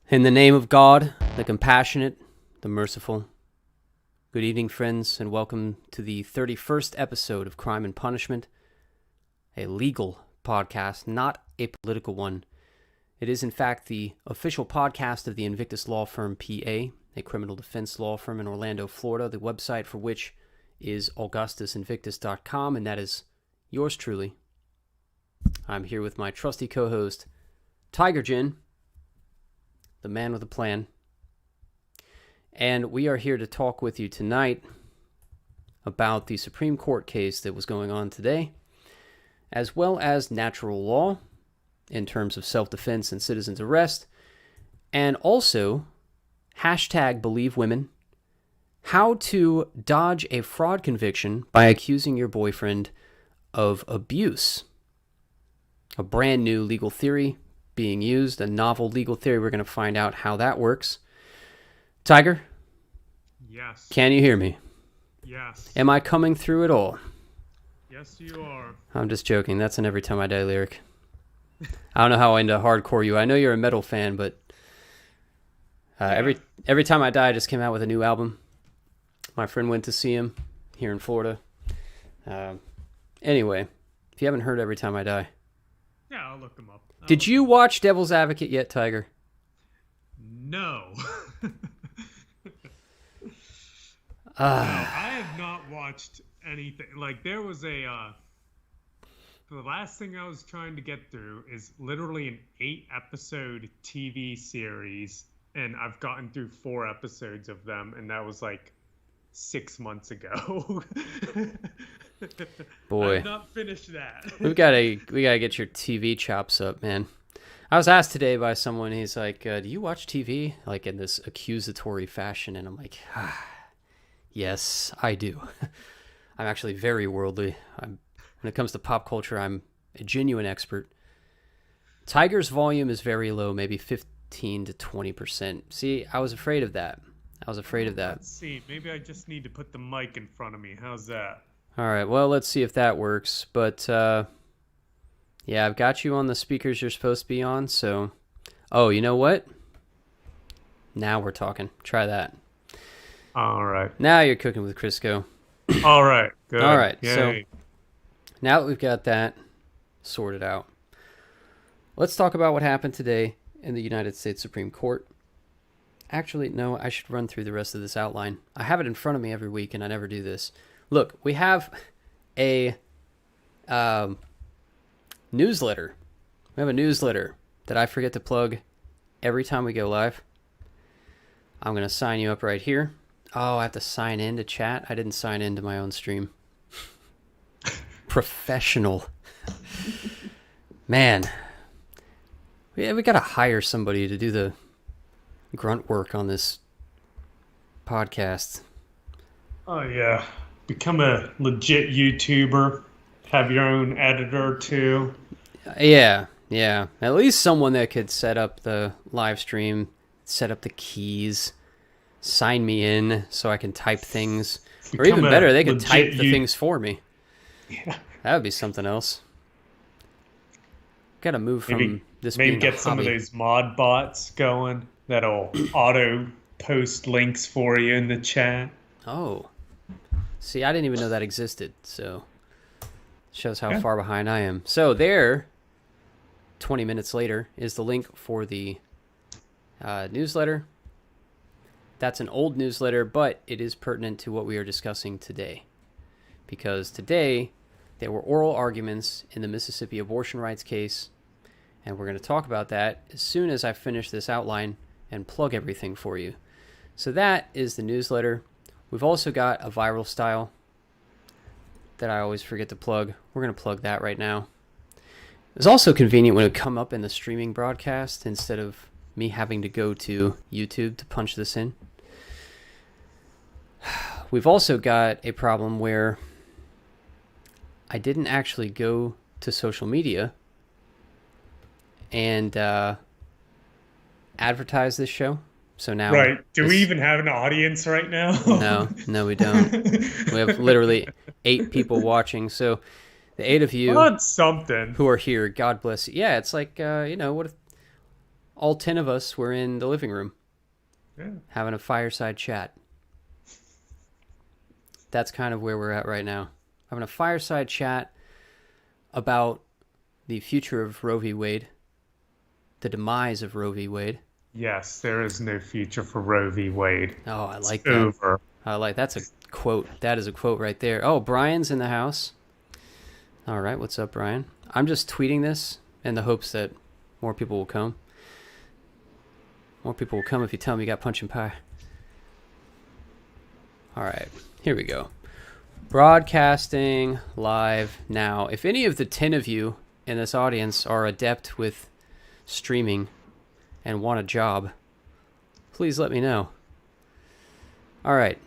In the name of God, the compassionate, the merciful. Good evening, friends, and welcome to the 31st episode of Crime and Punishment, a legal podcast, not a political one. It is, in fact, the official podcast of the Invictus Law Firm, PA, a criminal defense law firm in Orlando, Florida, the website for which is augustusinvictus.com, and that is yours truly. I'm here with my trusty co-host, Tiger Gin, the man with a plan. And we are here to talk with you tonight about the Supreme Court case that was going on today, as well as natural law in terms of self-defense and citizen's arrest, and also hashtag believe women, how to dodge a fraud conviction by accusing your boyfriend of abuse. A brand new legal theory being used, a novel legal theory. We're going to find out how that works. Tiger? Yes. Can you hear me? Yes. Am I coming through at all? Yes, you are. I'm just joking. That's an Every Time I Die lyric. I don't know how into hardcore you. I know you're a metal fan, but every Time I Die just came out with a new album. My friend went to see him here in Florida. Anyway, if you haven't heard Every Time I Die. Yeah, I'll look them up. Did you watch Devil's Advocate yet, Tiger? No. No, I have not watched anything. Like, there was the last thing I was trying to get through is literally an 8-episode TV series, and I've gotten through 4 episodes of them, and that was like 6 months ago. Boy, I've not finished that. we gotta get your TV chops up, man. I was asked today by someone. He's like, "Do you watch TV?" Like in this accusatory fashion, and I'm like, "Yes, I do." I'm actually very worldly. When it comes to pop culture, I'm a genuine expert. Tiger's volume is very low, maybe 15 to 20%. See, I was afraid of that. Let's see. Maybe I just need to put the mic in front of me. How's that? All right, well, let's see if that works. But, yeah, I've got you on the speakers you're supposed to be on, so... Oh, you know what? Now we're talking. Try that. All right. Now you're cooking with Crisco. All right. Good. All right, Yay. so now that we've got that sorted out, let's talk about what happened today in the United States Supreme Court. Actually, no, I should run through the rest of this outline. I have it in front of me every week, and I never do this. Look, we have a newsletter. We have a newsletter that I forget to plug every time we go live. I'm going to sign you up right here. Oh, I have to sign in to chat. I didn't sign into my own stream. Professional. Man. We got to hire somebody to do the grunt work on this podcast. Oh, yeah. Become a legit YouTuber. Have your own editor, too. Yeah. At least someone that could set up the live stream, set up the keys, sign me in so I can type things. Or even better, they could type the things for me. Yeah. That would be something else. Got to move from this being a hobby. Maybe get some of those mod bots going that'll auto post links for you in the chat. Oh. See, I didn't even know that existed, so shows how far behind I am. So there, 20 minutes later, is the link for the newsletter. That's an old newsletter, but it is pertinent to what we are discussing today. Because today, there were oral arguments in the Mississippi abortion rights case, and we're going to talk about that as soon as I finish this outline and plug everything for you. So that is the newsletter. We've also got a viral style that I always forget to plug. We're going to plug that right now. It's also convenient when it come up in the streaming broadcast instead of me having to go to YouTube to punch this in. We've also got a problem where I didn't actually go to social media and advertise this show. So now, right? Do we even have an audience right now? No, we don't. We have literally 8 people watching. So the 8 of you that's something who are here, God bless you. Yeah, it's like what if all 10 of us were in the living room Yeah. having a fireside chat. That's kind of where we're at right now. Having a fireside chat about the future of Roe v. Wade, the demise of Roe v. Wade. Yes, there is no future for Roe v. Wade. Oh, I like It's that. over. That's a quote. That is a quote right there. Oh, Brian's in the house. All right, what's up, Brian? I'm just tweeting this in the hopes that more people will come. More people will come if you tell them you got punch and pie. All right, here we go. Broadcasting live now. If any of the 10 of you in this audience are adept with streaming and want a job, please let me know. All right,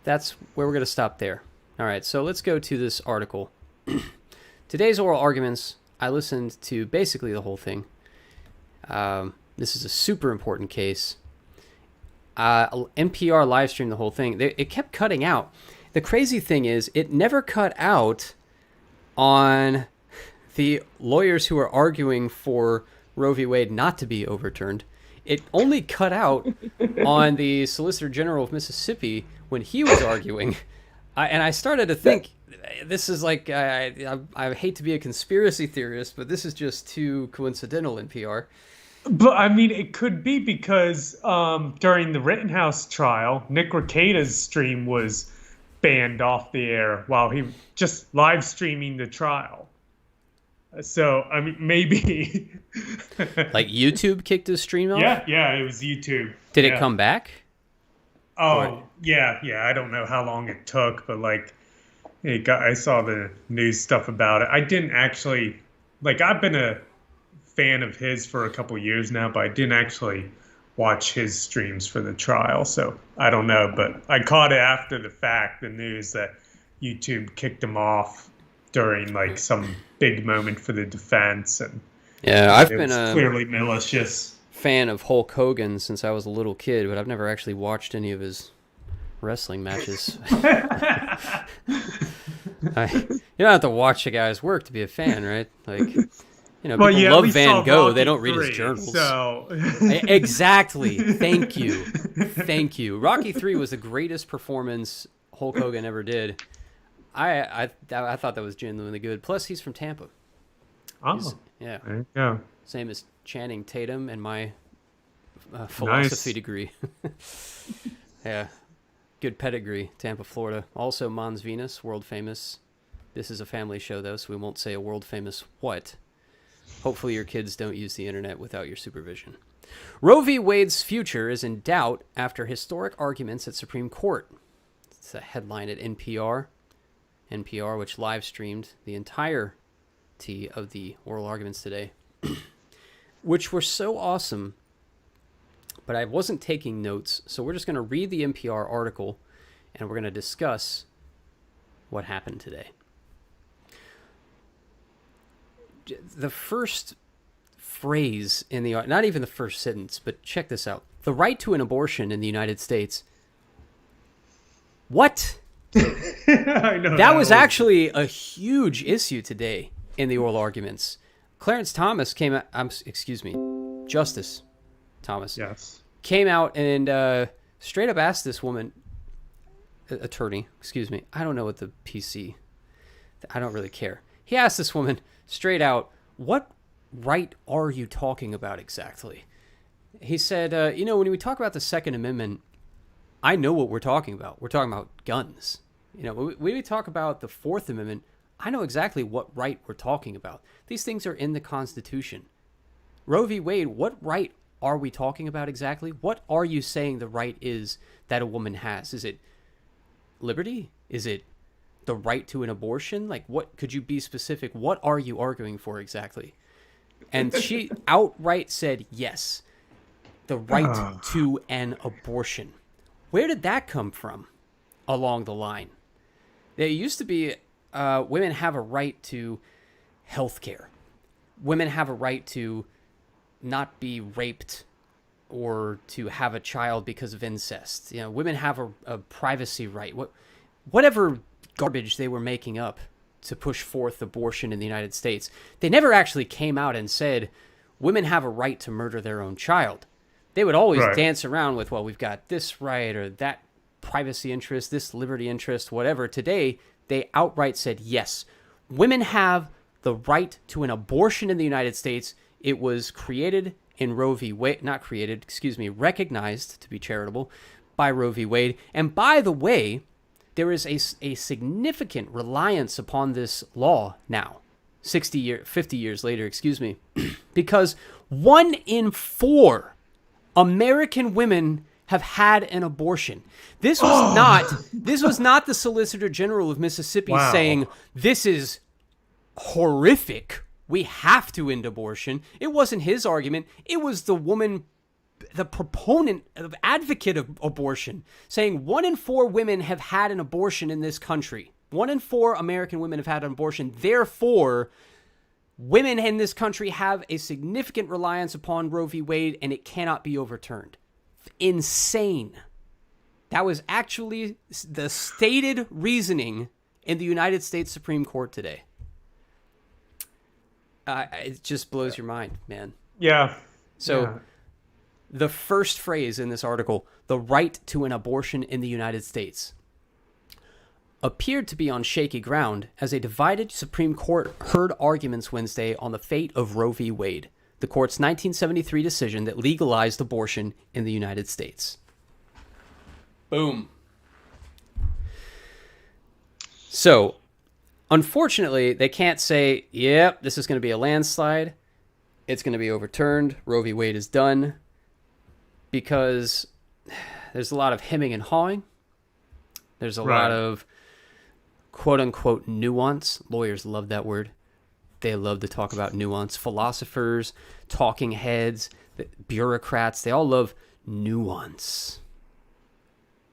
that's where we're going to stop there. All right, so let's go to this article. Today's oral arguments, I listened to basically the whole thing. This is a super important case. NPR live streamed the whole thing. It kept cutting out. The crazy thing is, it never cut out on the lawyers who are arguing for Roe v. Wade not to be overturned. It only cut out on the Solicitor General of Mississippi when he was arguing. And I started to think, this is like, I hate to be a conspiracy theorist, but this is just too coincidental in PR. But I mean, it could be because during the Rittenhouse trial, Nick Rekieta's stream was banned off the air while he just live streaming the trial. So, I mean, maybe. Like YouTube kicked his stream off? Yeah, it was YouTube. Did it come back? Oh, yeah. I don't know how long it took, but like, I saw the news stuff about it. I didn't actually, I've been a fan of his for a couple years now, but I didn't actually watch his streams for the trial, so I don't know. But I caught it after the fact, the news that YouTube kicked him off during some big moment for the defense, and yeah, I've been clearly malicious fan of Hulk Hogan since I was a little kid, but I've never actually watched any of his wrestling matches. You don't have to watch a guy's work to be a fan, right? People love Van Gogh. They don't read his journals. So. Exactly. Thank you. Rocky 3 was the greatest performance Hulk Hogan ever did. I thought that was genuinely good. Plus, he's from Tampa. Oh. Yeah. There you go. Same as Channing Tatum and my philosophy degree. Yeah. Good pedigree. Tampa, Florida. Also, Mons Venus, world famous. This is a family show, though, so we won't say a world famous what. Hopefully your kids don't use the internet without your supervision. Roe v. Wade's future is in doubt after historic arguments at Supreme Court. It's a headline at NPR, which live streamed the entirety of the oral arguments today, which were so awesome, but I wasn't taking notes, so we're just going to read the NPR article, and we're going to discuss what happened today. The first phrase in the, not even the first sentence, but check this out. The right to an abortion in the United States. What? I know that was actually a huge issue today in the oral arguments. Clarence Thomas came out, Justice Thomas. Yes. Came out and straight up asked this woman, attorney, I don't know what the PC, I don't really care. He asked this woman straight out, what right are you talking about exactly? He said, when we talk about the Second Amendment, I know what we're talking about. We're talking about guns. When we talk about the Fourth Amendment, I know exactly what right we're talking about. These things are in the Constitution. Roe v. Wade, what right are we talking about exactly? What are you saying the right is that a woman has? Is it liberty? Is it the right to an abortion? What could you be specific? What are you arguing for exactly? And she outright said yes, the right to an abortion. Where did that come from along the line? There used to be women have a right to health care. Women have a right to not be raped or to have a child because of incest. Women have a privacy right. Whatever garbage they were making up to push forth abortion in the United States, they never actually came out and said, women have a right to murder their own child. They would always Right. dance around with, well, we've got this right or that privacy interest, this liberty interest, whatever. Today, they outright said, yes, women have the right to an abortion in the United States. It was created in Roe v. Wade, not created, excuse me, recognized, to be charitable, by Roe v. Wade. And by the way, there is a significant reliance upon this law now, 50 years later, excuse me, because 1 in 4 American women have had an abortion. This was not the Solicitor General of Mississippi saying this is horrific, we have to end abortion. It wasn't his argument. It was the woman, the proponent, of advocate of abortion, saying 1 in 4 women have had an abortion in this country. 1 in 4 American women have had an abortion. Therefore, women in this country have a significant reliance upon Roe v. Wade, and it cannot be overturned. Insane. That was actually the stated reasoning in the United States Supreme Court today. It just blows your mind, man. Yeah. So the first phrase in this article, the right to an abortion in the United States, appeared to be on shaky ground as a divided Supreme Court heard arguments Wednesday on the fate of Roe v. Wade, the court's 1973 decision that legalized abortion in the United States. Boom. So, unfortunately, they can't say, yep, this is going to be a landslide. It's going to be overturned. Roe v. Wade is done. Because there's a lot of hemming and hawing. There's a lot of quote-unquote nuance. Lawyers love that word. They love to talk about nuance. Philosophers, talking heads, bureaucrats, they all love nuance.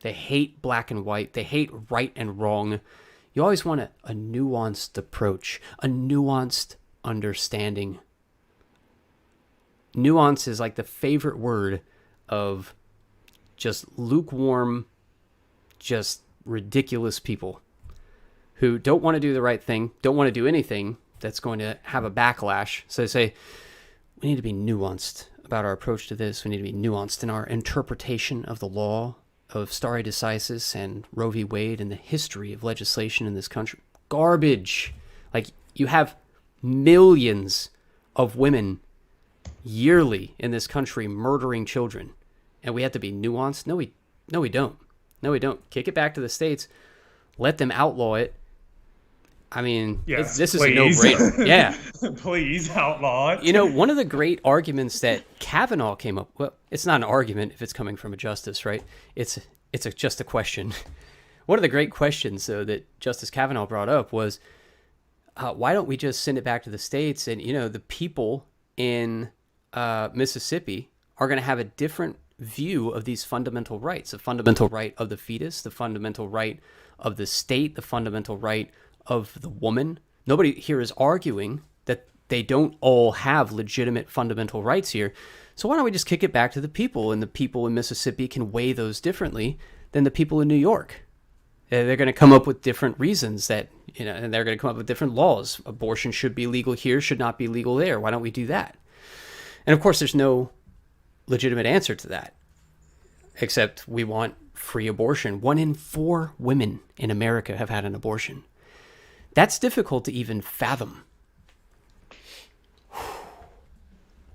They hate black and white. They hate right and wrong. You always want a nuanced approach, a nuanced understanding. Nuance is like the favorite word of just lukewarm, just ridiculous people who don't want to do the right thing, don't want to do anything that's going to have a backlash. So they say, we need to be nuanced about our approach to this. We need to be nuanced in our interpretation of the law of stare decisis and Roe v. Wade and the history of legislation in this country. Garbage. Like, you have millions of women yearly in this country murdering children, and we have to be nuanced? No, we don't. No, we don't. Kick it back to the states. Let them outlaw it. I mean, this is a no-brainer. Yeah. Please outlaw it. You know, one of the great arguments that Kavanaugh came up, well, it's not an argument if it's coming from a justice, right? It's just a question. One of the great questions, though, that Justice Kavanaugh brought up was, why don't we just send it back to the states? And, you know, the people in Mississippi are going to have a different view of these fundamental rights, the fundamental right of the fetus, the fundamental right of the state, the fundamental right of the woman. Nobody here is arguing that they don't all have legitimate fundamental rights here. So why don't we just kick it back to the people, and the people in Mississippi can weigh those differently than the people in New York. They're going to come up with different reasons that, you know, and they're going to come up with different laws. Abortion should be legal here, should not be legal there. Why don't we do that? And of course, there's no legitimate answer to that, except we want free abortion. 1 in 4 women in America have had an abortion. That's difficult to even fathom.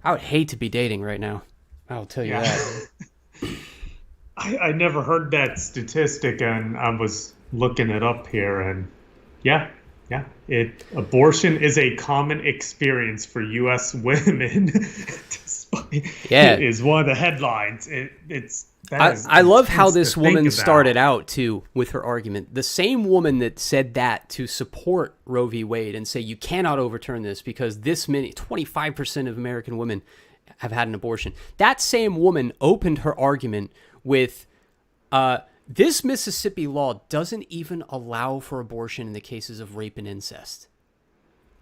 I would hate to be dating right now. I'll tell you that. I never heard that statistic, and I was looking it up here, and abortion is a common experience for U.S. women. Is one of the headlines. I love how this woman started out too with her argument. The same woman that said that to support Roe v. Wade and say you cannot overturn this because this many, 25% of American women have had an abortion. That same woman opened her argument with, this Mississippi law doesn't even allow for abortion in the cases of rape and incest.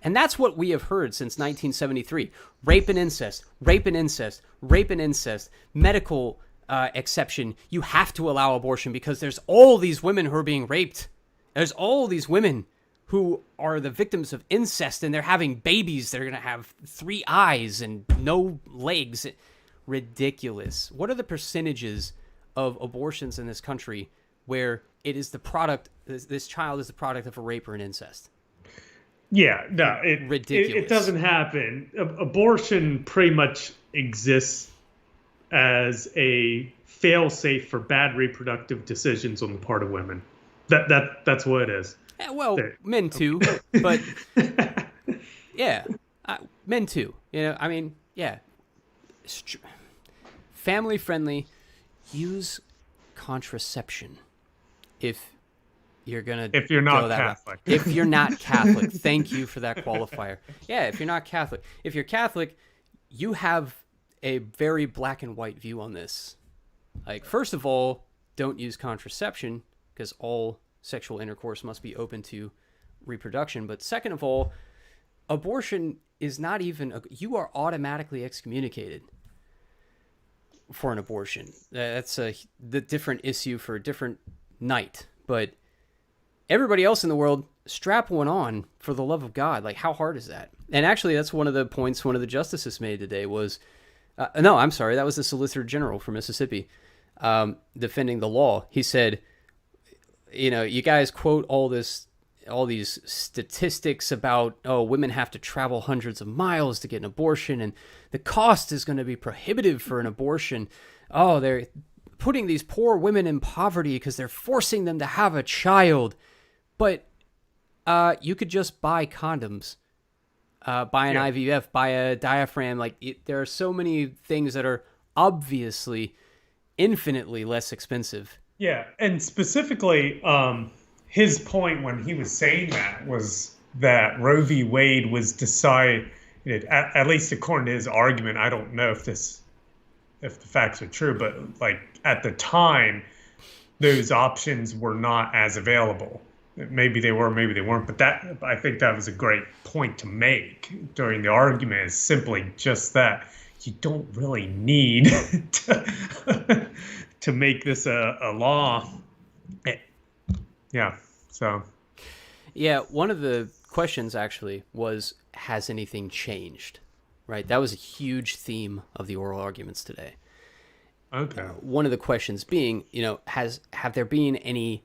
And that's what we have heard since 1973. Rape and incest, rape and incest, rape and incest, medical exception. You have to allow abortion because there's all these women who are being raped. There's all these women who are the victims of incest and they're having babies that are going to have 3 eyes and no legs. Ridiculous. What are the percentages of abortions in this country where it is the product, this child is the product of a rape or an incest? Yeah, no, Ridiculous. It doesn't happen. Abortion pretty much exists as a fail-safe for bad reproductive decisions on the part of women. That's what it is. Yeah, well, men too, but yeah, men too. You know, I mean, yeah, family friendly. Use contraception if you're gonna. If you're not Catholic. If you're not Catholic, thank you for that qualifier. Yeah, if you're not Catholic, if you're Catholic, you have a very black and white view on this. Like, first of all, don't use contraception because all sexual intercourse must be open to reproduction. But second of all, abortion is not even, you are automatically excommunicated for an abortion. That's the different issue for a different night. But everybody else in the world, strap one on for the love of God. Like, how hard is that? And actually, that's one of the points one of the justices made today was, no, I'm sorry, that was the Solicitor General from Mississippi defending the law. He said, you know, you guys quote all these statistics about, oh, women have to travel hundreds of miles to get an abortion and the cost is going to be prohibitive for an abortion. Oh, they're putting these poor women in poverty because they're forcing them to have a child. But you could just buy condoms, buy an IVF, buy a diaphragm. Like, there are so many things that are obviously infinitely less expensive. Yeah, and specifically, his point when he was saying that was that Roe v. Wade was decided, at least according to his argument. I don't know if the facts are true, but like at the time, those options were not as available. Maybe they were, maybe they weren't. But I think that was a great point to make during the argument. Is simply just that you don't really need to make this a law. Yeah. So. Yeah, one of the questions actually was, has anything changed? Right? That was a huge theme of the oral arguments today. Okay. One of the questions being, you know, have there been any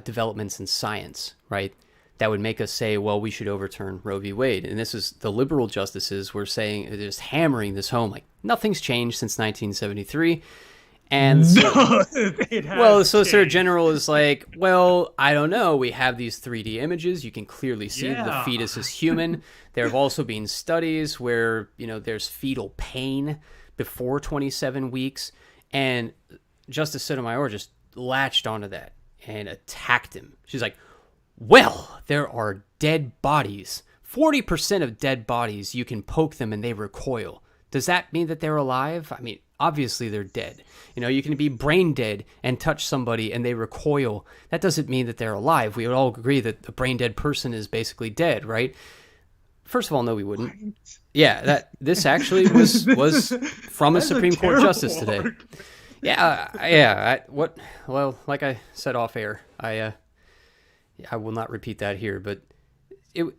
developments in science, right, that would make us say, well, we should overturn Roe v. Wade? And this is the liberal justices were saying, they're just hammering this home, like, nothing's changed since 1973. And so, well, the Solicitor General is like, well, I don't know. We have these 3D images. You can clearly see the fetus is human. There have also been studies where, you know, there's fetal pain before 27 weeks. And Justice Sotomayor just latched onto that and attacked him. She's like, well, there are dead bodies. 40% of dead bodies, you can poke them and they recoil. Does that mean that they're alive? I mean, obviously they're dead. You know, you can be brain dead and touch somebody and they recoil. That doesn't mean that they're alive. We would all agree that a brain dead person is basically dead, right? First of all, no, we wouldn't. Right. Yeah, this actually was from a Supreme Court justice today. Well, like I said off air, I will not repeat that here, but it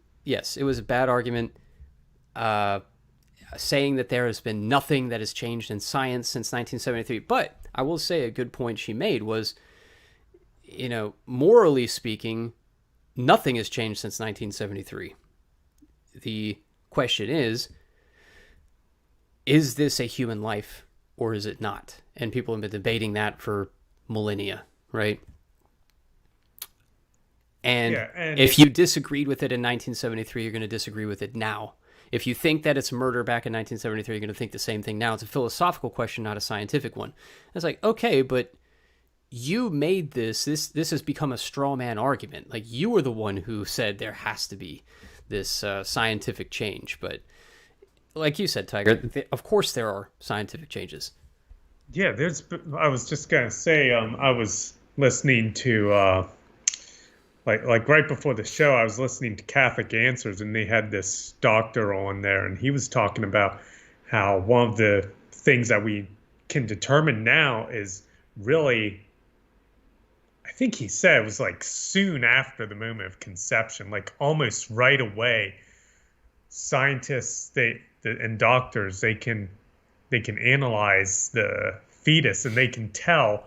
was a bad argument. Saying that there has been nothing that has changed in science since 1973. But I will say a good point she made was, you know, morally speaking, nothing has changed since 1973. The question is this a human life or is it not? And people have been debating that for millennia, right? And if you disagreed with it in 1973, you're going to disagree with it now. If you think that it's murder back in 1973, you're going to think the same thing now. It's a philosophical question, not a scientific one. It's like, okay, but you made this has become a straw man argument. Like, you were the one who said there has to be this scientific change. But like you said, Tiger, of course there are scientific changes. Yeah, I was just going to say, I was listening to... Like right before the show, I was listening to Catholic Answers, and they had this doctor on there, and he was talking about how one of the things that we can determine now is really I think he said it was like soon after the moment of conception, like almost right away. Scientists and doctors they can analyze the fetus and they can tell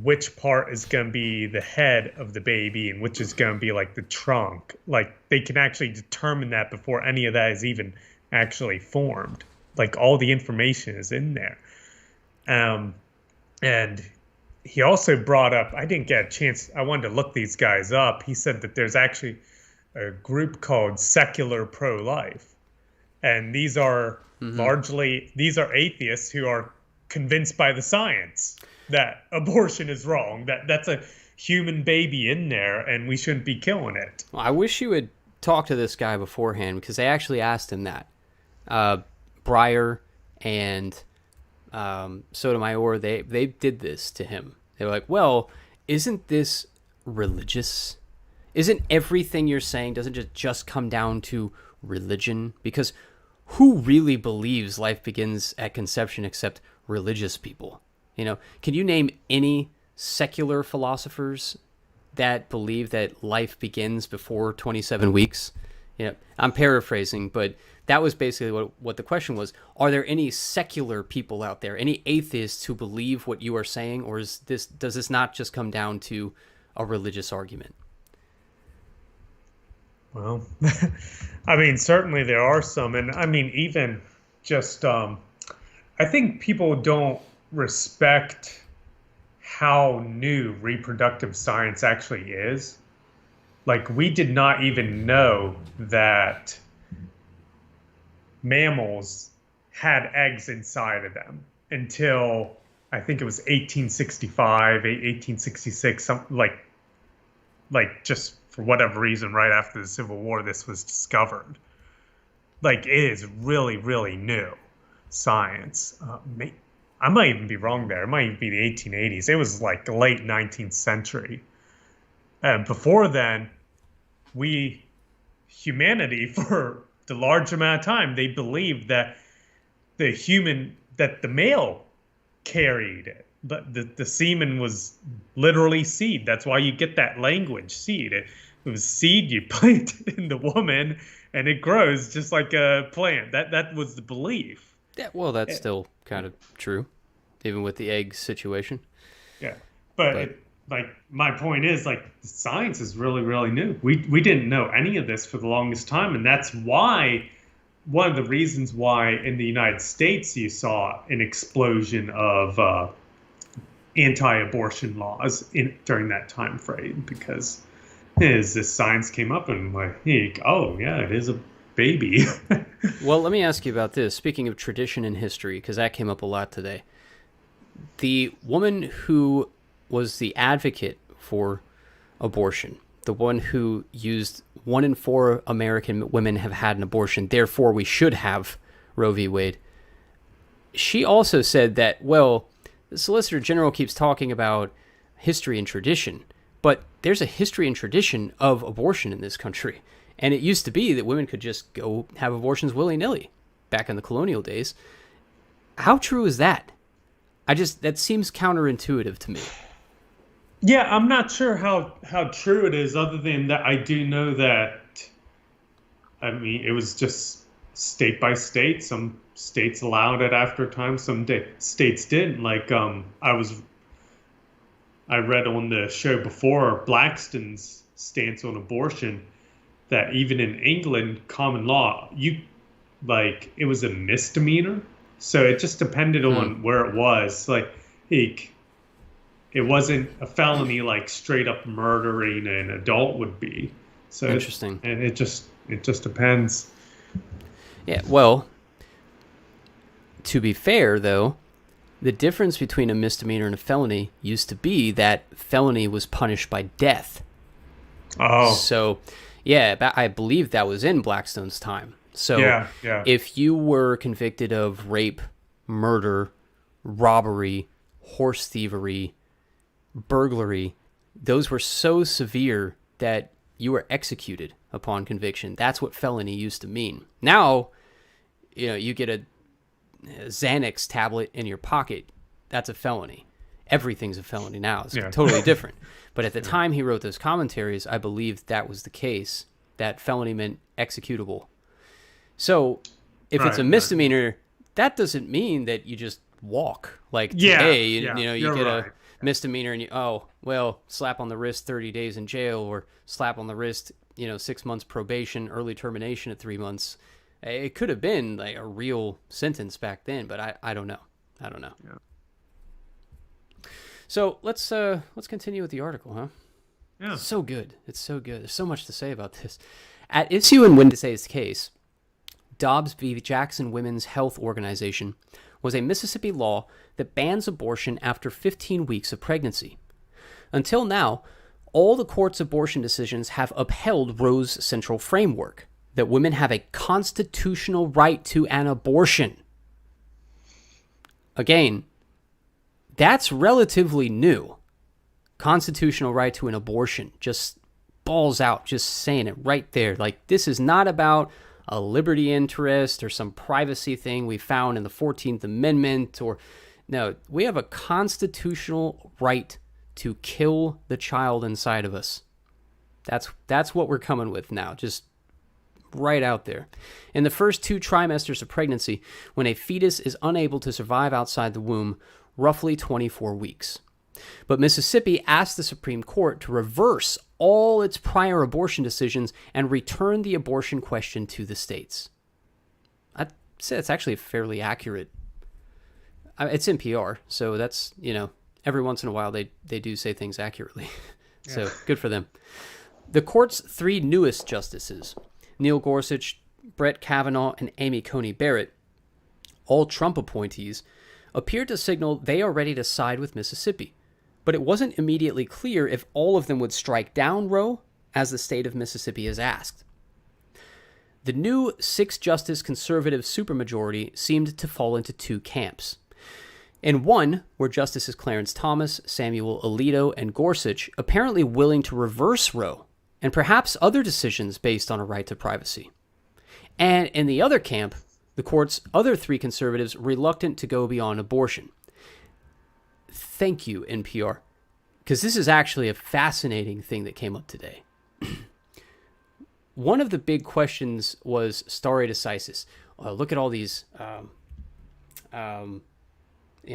which part is going to be the head of the baby and which is going to be like the trunk. Like they can actually determine that before any of that is even actually formed. Like all the information is in there. And he also brought up, I didn't get a chance, I wanted to look these guys up. He said that there's actually a group called Secular Pro-Life. And these are these are atheists who are convinced by the science that abortion is wrong, that's a human baby in there and we shouldn't be killing it. Well, I wish you had talked to this guy beforehand because they actually asked him that. Breyer and Sotomayor, they did this to him. They were like, well, isn't this religious? Isn't everything you're saying, doesn't it just come down to religion? Because who really believes life begins at conception except religious people? You know, can you name any secular philosophers that believe that life begins before 27 weeks? You know, I'm paraphrasing, but that was basically what the question was. Are there any secular people out there, any atheists who believe what you are saying, or does this not just come down to a religious argument? Well, I mean, certainly there are some, and I mean, even just, I think people don't respect how new reproductive science actually is. Like, we did not even know that mammals had eggs inside of them until I think it was 1865, 1866, something like just for whatever reason, right after the Civil War, this was discovered. Like, it is really, really new science. I might even be wrong there. It might even be the 1880s. It was like late 19th century. And before then, humanity, for the large amount of time, they believed that the male carried it. But the semen was literally seed. That's why you get that language, seed. It was seed you plant in the woman, and it grows just like a plant. That was the belief. Yeah, well, that's still kind of true, even with the egg situation. Yeah, but like my point is, like, science is really, really new. We didn't know any of this for the longest time, and that's why one of the reasons why in the United States you saw an explosion of anti-abortion laws during that time frame, because as this science came up and like, hey, oh yeah, it is a baby. Well, let me ask you about this. Speaking of tradition and history, because that came up a lot today. The woman who was the advocate for abortion, the one who used 1 in 4 American women have had an abortion, therefore we should have Roe v. Wade. She also said that, well, the Solicitor General keeps talking about history and tradition, but there's a history and tradition of abortion in this country. And it used to be that women could just go have abortions willy-nilly back in the colonial days. How true is that? That seems counterintuitive to me. Yeah, I'm not sure how true it is, other than that I do know that, I mean, it was just state by state. Some states allowed it after a time, some states didn't. Like, I read on the show before Blackstone's stance on abortion, that even in England, common law, it was a misdemeanor. So it just depended on where it was. Like, it wasn't a felony like straight up murdering an adult would be. So interesting. It just depends. Yeah, well, to be fair, though, the difference between a misdemeanor and a felony used to be that felony was punished by death. Oh. So, yeah, I believe that was in Blackstone's time. So yeah. If you were convicted of rape, murder, robbery, horse thievery, burglary, those were so severe that you were executed upon conviction. That's what felony used to mean. Now, you get a Xanax tablet in your pocket, that's a felony. everything's a felony now. It's Yeah. totally different. But at the time he wrote those commentaries, I believe that was the case, that felony meant executable. So if it's a misdemeanor, that doesn't mean that you just walk. Like today, you get a misdemeanor and slap on the wrist, 30 days in jail, or slap on the wrist, 6 months probation, early termination at 3 months. It could have been like a real sentence back then, but I don't know. Yeah. So let's continue with the article, huh? Yeah. It's so good. There's so much to say about this. At issue in Wednesday's case, Dobbs v. Jackson Women's Health Organization was a Mississippi law that bans abortion after 15 weeks of pregnancy. Until now, all the court's abortion decisions have upheld Roe's central framework, that women have a constitutional right to an abortion. Again, that's relatively new. Constitutional right to an abortion. Just balls out, just saying it right there. Like, this is not about a liberty interest or some privacy thing we found in the 14th Amendment. No, we have a constitutional right to kill the child inside of us. That's what we're coming with now. Just right out there. In the first 2 trimesters of pregnancy, when a fetus is unable to survive outside the womb, roughly 24 weeks. But Mississippi asked the Supreme Court to reverse all its prior abortion decisions and return the abortion question to the states. I'd say it's actually fairly accurate. It's NPR, so that's, every once in a while they do say things accurately. So good for them. The court's 3 newest justices, Neil Gorsuch, Brett Kavanaugh, and Amy Coney Barrett, all Trump appointees, appeared to signal they are ready to side with Mississippi. But it wasn't immediately clear if all of them would strike down Roe, as the state of Mississippi has asked. The new 6-justice conservative supermajority seemed to fall into 2 camps. In one were Justices Clarence Thomas, Samuel Alito, and Gorsuch apparently willing to reverse Roe, and perhaps other decisions based on a right to privacy. And in the other camp, the court's other 3 conservatives reluctant to go beyond abortion. Thank you, NPR, because this is actually a fascinating thing that came up today. One of the big questions was stare decisis. Look at all these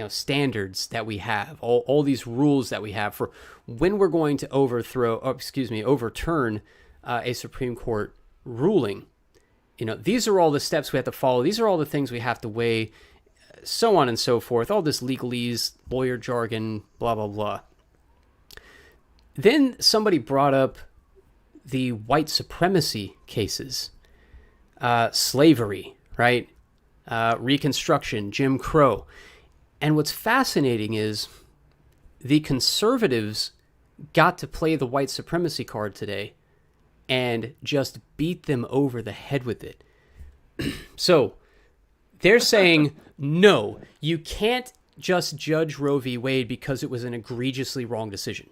standards that we have, all these rules that we have for when we're going to overturn a Supreme Court ruling. These are all the steps we have to follow. These are all the things we have to weigh, so on and so forth. All this legalese, lawyer jargon, blah, blah, blah. Then somebody brought up the white supremacy cases, slavery, right? Reconstruction, Jim Crow. And what's fascinating is the conservatives got to play the white supremacy card today and just beat them over the head with it. So they're saying, no, you can't just judge Roe v. Wade because it was an egregiously wrong decision.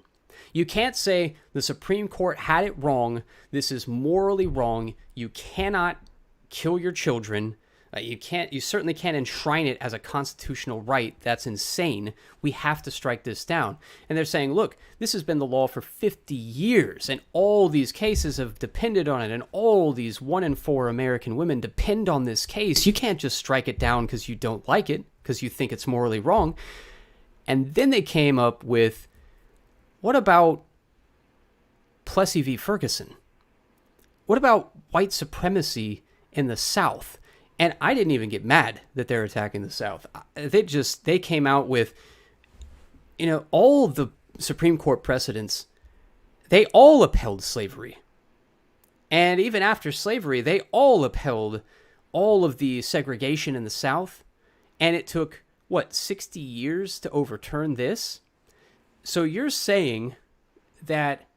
You can't say the Supreme Court had it wrong. This is morally wrong. You cannot kill your children. You certainly can't enshrine it as a constitutional right. That's insane. We have to strike this down. And they're saying, look, this has been the law for 50 years, and all these cases have depended on it, and all these 1 in 4 American women depend on this case. You can't just strike it down because you don't like it, because you think it's morally wrong. And then they came up with, what about Plessy v. Ferguson? What about white supremacy in the South? And I didn't even get mad that they're attacking the South. They came out with, all of the Supreme Court precedents, they all upheld slavery. And even after slavery, they all upheld all of the segregation in the South. And it took, 60 years to overturn this? So you're saying that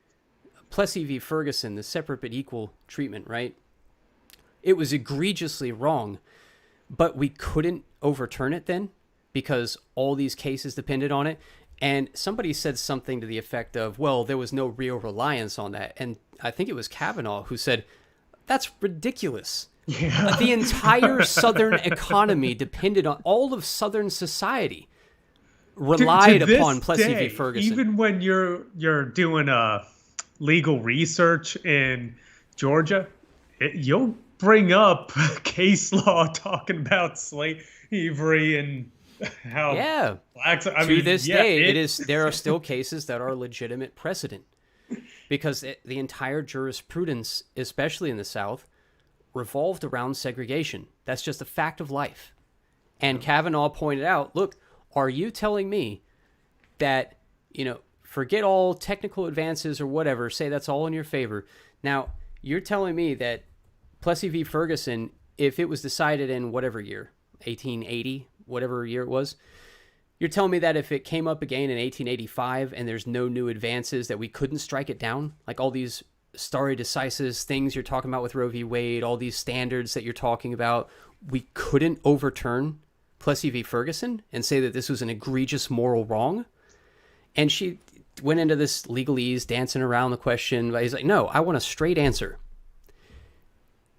Plessy v. Ferguson, the separate but equal treatment, right? It was egregiously wrong, but we couldn't overturn it then because all these cases depended on it. And somebody said something to the effect of, well, there was no real reliance on that. And I think it was Kavanaugh who said, that's ridiculous. Yeah. The entire Southern economy depended on all of Southern society relied to this upon Plessy v. day, Ferguson. even when you're doing legal research in Georgia, you'll bring up case law talking about slavery and how Yeah. blacks. To this day, there are still cases that are legitimate precedent because the entire jurisprudence, especially in the South, revolved around segregation. That's just a fact of life. And Kavanaugh pointed out, look, are you telling me that, forget all technical advances or whatever, say that's all in your favor. Now, you're telling me that Plessy v. Ferguson, if it was decided in whatever year, 1880, whatever year it was, you're telling me that if it came up again in 1885 and there's no new advances that we couldn't strike it down? Like all these stare decisis things you're talking about with Roe v. Wade, all these standards that you're talking about, we couldn't overturn Plessy v. Ferguson and say that this was an egregious moral wrong? And she went into this legalese, dancing around the question. But he's like, no, I want a straight answer.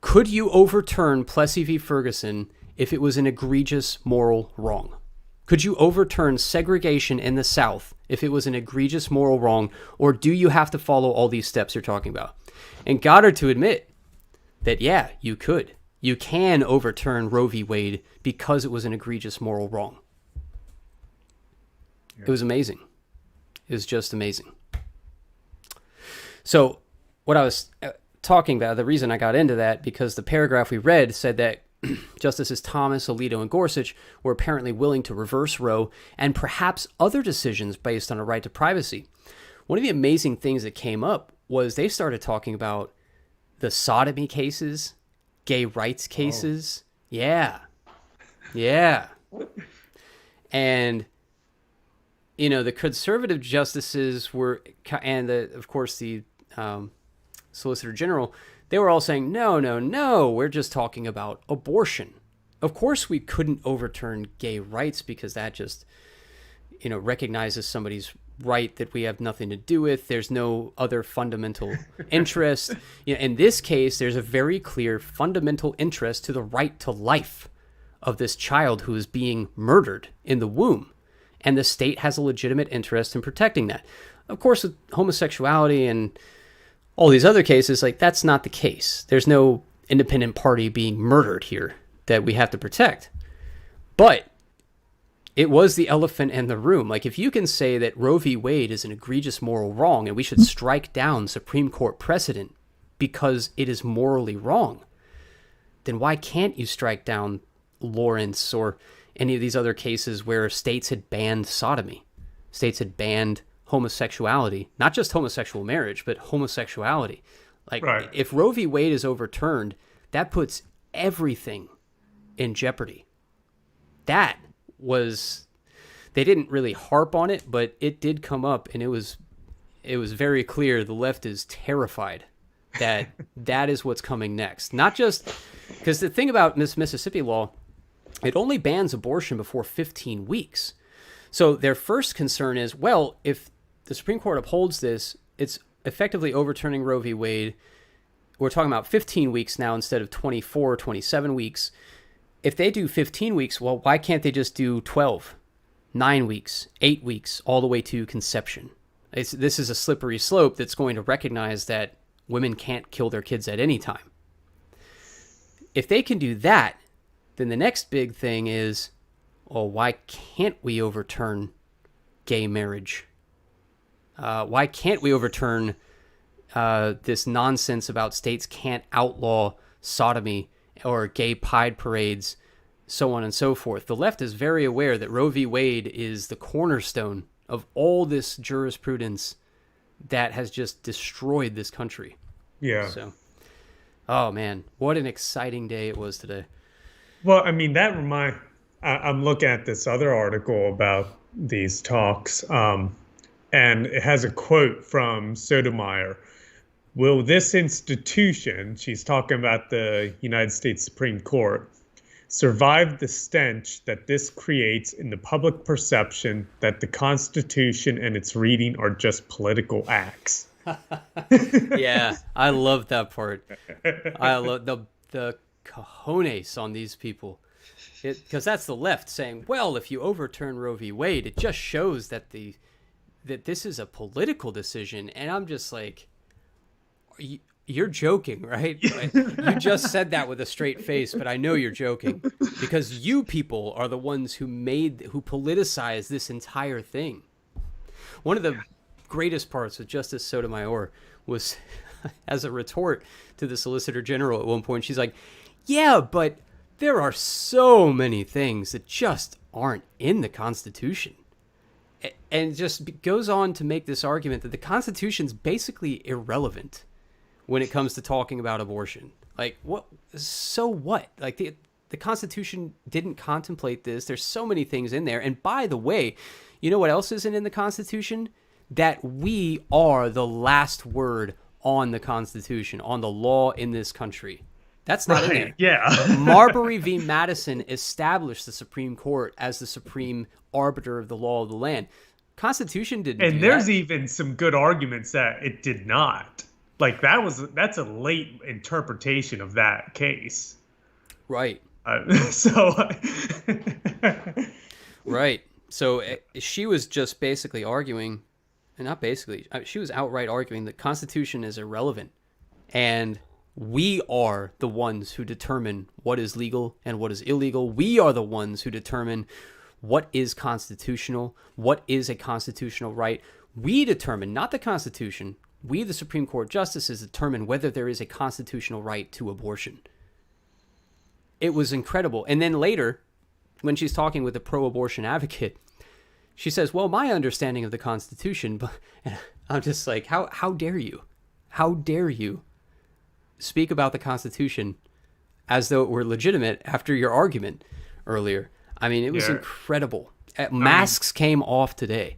Could you overturn Plessy v. Ferguson if it was an egregious moral wrong? Could you overturn segregation in the South if it was an egregious moral wrong, or do you have to follow all these steps you're talking about? And got her to admit that, yeah, you could. You can overturn Roe v. Wade because it was an egregious moral wrong. Yeah. It was amazing. It was just amazing. So what I was talking about, the reason I got into that, because the paragraph we read said that Justices Thomas, Alito, and Gorsuch were apparently willing to reverse Roe and perhaps other decisions based on a right to privacy. One of the amazing things that came up was they started talking about the sodomy cases, gay rights cases. Oh. Yeah. And, the conservative justices were, and of course the Solicitor General, they were all saying, no, we're just talking about abortion. Of course we couldn't overturn gay rights because that just, recognizes somebody's right that we have nothing to do with. There's no other fundamental interest. In this case, there's a very clear fundamental interest to the right to life of this child who is being murdered in the womb. And the state has a legitimate interest in protecting that. Of course, with homosexuality and all these other cases, that's not the case. There's no independent party being murdered here that we have to protect. But it was the elephant in the room. If you can say that Roe v. Wade is an egregious moral wrong and we should strike down Supreme Court precedent because it is morally wrong, then why can't you strike down Lawrence or any of these other cases where states had banned sodomy? States had banned homosexuality, not just homosexual marriage, but homosexuality. Right. If Roe v. Wade is overturned, that puts everything in jeopardy. That was, they didn't really harp on it, but it did come up, and it was very clear the left is terrified that that is what's coming next. Not just because the thing about Mississippi law, it only bans abortion before 15 weeks. So their first concern is, well, if the Supreme Court upholds this, it's effectively overturning Roe v. Wade. We're talking about 15 weeks now instead of 24 or 27 weeks. If they do 15 weeks, well, why can't they just do 12, 9 weeks, 8 weeks, all the way to conception? This is a slippery slope that's going to recognize that women can't kill their kids at any time. If they can do that, then the next big thing is, well, why can't we overturn gay marriage? Why can't we overturn this nonsense about states can't outlaw sodomy or gay pride parades, so on and so forth? The left is very aware that Roe v. Wade is the cornerstone of all this jurisprudence that has just destroyed this country. Yeah. So, oh man, what an exciting day it was today. Well, I mean, I'm looking at this other article about these talks, and it has a quote from Sotomayor. Will this institution, she's talking about the United States Supreme Court, survive the stench that this creates in the public perception that the Constitution and its reading are just political acts? Yeah, I love that part. I love the cojones on these people. Because that's the left saying, well, if you overturn Roe v. Wade, it just shows that this is a political decision. And I'm just like, you're joking, right? You just said that with a straight face, but I know you're joking, because you people are the ones who politicized this entire thing. One of the greatest parts of Justice Sotomayor was, as a retort to the Solicitor General at one point, she's like, yeah, but there are so many things that just aren't in the Constitution. And just goes on to make this argument that the Constitution's basically irrelevant when it comes to talking about abortion. Like, what? So what? Like, the Constitution didn't contemplate this. There's so many things in there. And by the way, you know what else isn't in the Constitution? That we are the last word on the Constitution, on the law in this country. That's not in there. Yeah. Marbury v. Madison established the Supreme Court as the supreme arbiter of the law of the land. Constitution didn't do that. And there's even some good arguments that it did not. Like, that's a late interpretation of that case. Right. Right. So she was just basically arguing, and not basically, she was outright arguing that Constitution is irrelevant. And we are the ones who determine what is legal and what is illegal. We are the ones who determine what is constitutional, what is a constitutional right. We determine, not the Constitution. We, the Supreme Court justices, determine whether there is a constitutional right to abortion. It was incredible. And then later, when she's talking with a pro-abortion advocate, she says, well, my understanding of the Constitution, but I'm just like, how dare you? How dare you speak about the Constitution as though it were legitimate after your argument earlier? I mean, it was incredible. Masks came off today.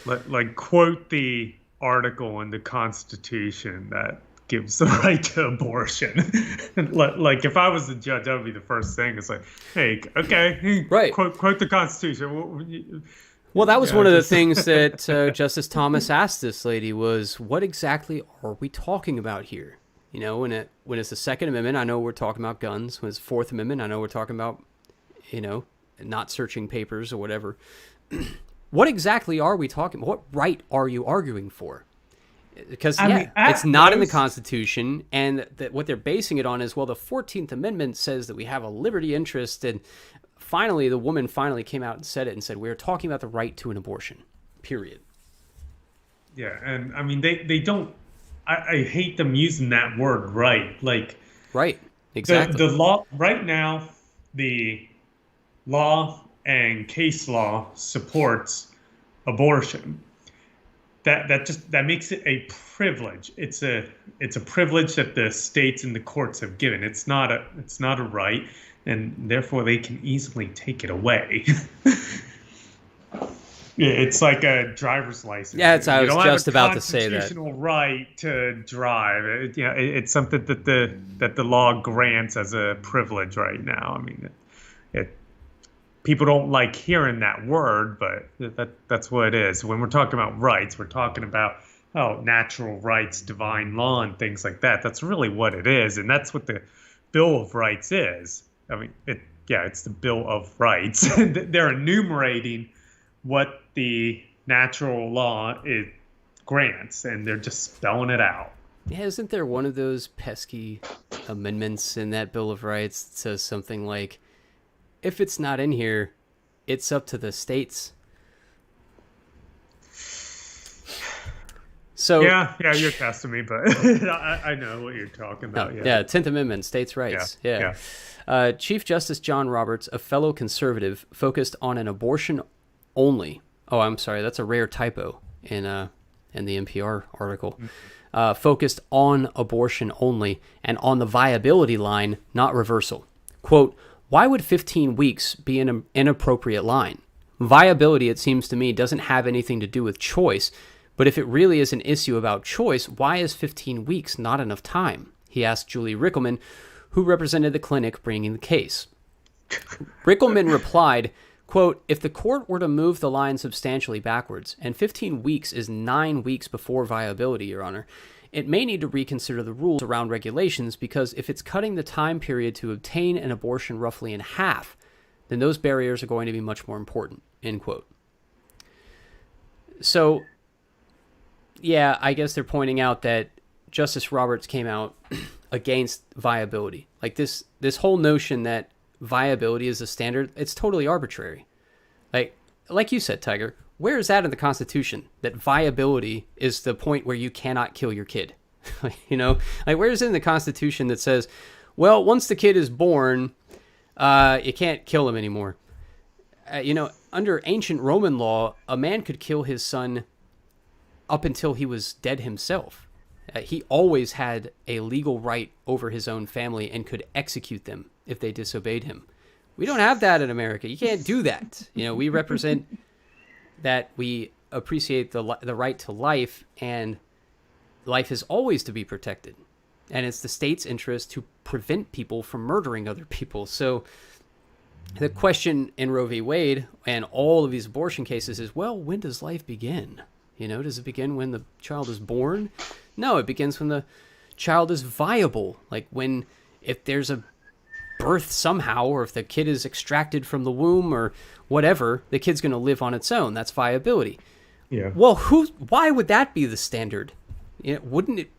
Like, quote the article in the Constitution that gives the right to abortion. Like, if I was the judge, that would be the first thing. It's like, hey, okay, right. Quote the Constitution. Well, that was one of the things that Justice Thomas asked this lady was, what exactly are we talking about here? You know, when it's the Second Amendment, I know we're talking about guns. When it's Fourth Amendment, I know we're talking about, not searching papers or whatever. What exactly are we talking about? What right are you arguing for? Because, it's not in the Constitution, and what they're basing it on is, well, the 14th Amendment says that we have a liberty interest, and finally, the woman came out and said it and said, we're talking about the right to an abortion, period. Yeah, and I mean, they don't, I hate them using that word, right. Like, right, exactly. The law, right now, the law and case law supports abortion. That makes it a privilege. It's a privilege that the states and the courts have given. It's not a right, and therefore they can easily take it away. It's like a driver's license. Yeah, I was just about to say that. Constitutional right to drive. It's something that the law grants as a privilege right now. I mean, people don't like hearing that word, but that's what it is. When we're talking about rights, we're talking about natural rights, divine law, and things like that. That's really what it is, and that's what the Bill of Rights is. I mean, it's the Bill of Rights. They're enumerating what the natural law grants, and they're just spelling it out. Yeah, isn't there one of those pesky amendments in that Bill of Rights that says something like, if it's not in here, it's up to the states? So yeah, you're testing me, but I know what you're talking about. Yeah, 10th Amendment, states' rights. Yeah. Chief Justice John Roberts, a fellow conservative, focused on an abortion only. Oh, I'm sorry, that's a rare typo in the NPR article. Focused on abortion only and on the viability line, not reversal. Quote, why would 15 weeks be an inappropriate line? Viability, it seems to me, doesn't have anything to do with choice, but if it really is an issue about choice, why is 15 weeks not enough time? He asked Julie Rickelman, who represented the clinic bringing the case. Rickelman replied, quote, if the court were to move the line substantially backwards, and 15 weeks is 9 weeks before viability, Your Honor, it may need to reconsider the rules around regulations, because if it's cutting the time period to obtain an abortion roughly in half, then those barriers are going to be much more important, end quote. So, yeah, I guess they're pointing out that Justice Roberts came out against viability. Like this whole notion that viability is a standard, it's totally arbitrary. Like you said, Tiger, where is that in the Constitution, that viability is the point where you cannot kill your kid? Where is it in the Constitution that says, well, once the kid is born, you can't kill him anymore? Under ancient Roman law, a man could kill his son up until he was dead himself. He always had a legal right over his own family and could execute them if they disobeyed him. We don't have that in America. You can't do that. We represent that we appreciate the right to life, and life is always to be protected. And it's the state's interest to prevent people from murdering other people. So the question in Roe v. Wade and all of these abortion cases is, well, when does life begin? Does it begin when the child is born? No, it begins when the child is viable. Like if there's a birth somehow, or if the kid is extracted from the womb or whatever, the kid's going to live on its own. That's viability. Yeah. Well, why would that be the standard? Wouldn't it